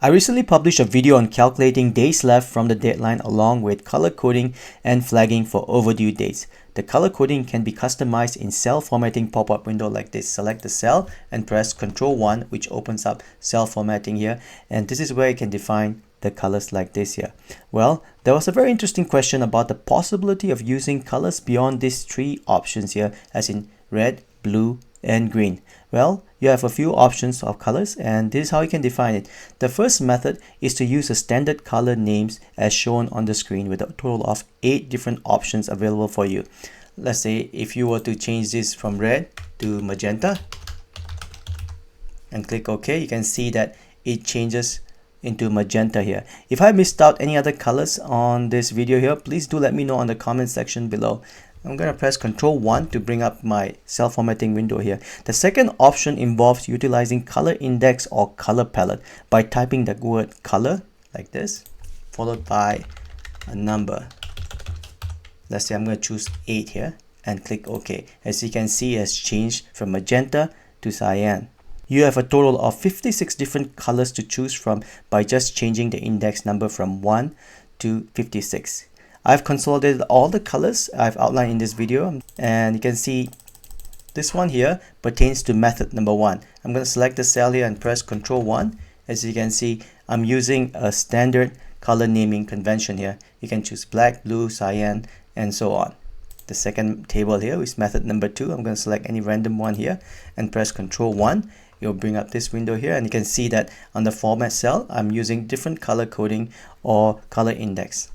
I recently published a video on calculating days left from the deadline along with color coding and flagging for overdue dates. The color coding can be customized in cell formatting pop-up window like this. Select the cell and press Ctrl 1, which opens up cell formatting here, and this is where you can define the colors like this here. Well, there was a very interesting question about the possibility of using colors beyond these three options here, as in red, blue, and green. Well, you have a few options of colors, and this is how you can define it. The first method is to use the standard color names as shown on the screen with a total of 8 different options available for you. Let's say if you were to change this from red to magenta and click OK, you can see that it changes into magenta here. If I missed out any other colors on this video here, please do let me know on the comment section below. I'm going to press Ctrl 1 to bring up my cell formatting window here. The second option involves utilizing color index or color palette by typing the word color like this, followed by a number. Let's say I'm going to choose 8 here and click OK. As you can see, it has changed from magenta to cyan. You have a total of 56 different colors to choose from by just changing the index number from 1 to 56. I've consolidated all the colors I've outlined in this video, and you can see this one here pertains to method number 1. I'm going to select the cell here and press Ctrl 1. As you can see, I'm using a standard color naming convention here. You can choose black, blue, cyan, and so on. The second table here is method number 2. I'm going to select any random one here and press Ctrl 1. You'll bring up this window here, and you can see that on the format cell, I'm using different color coding or color index.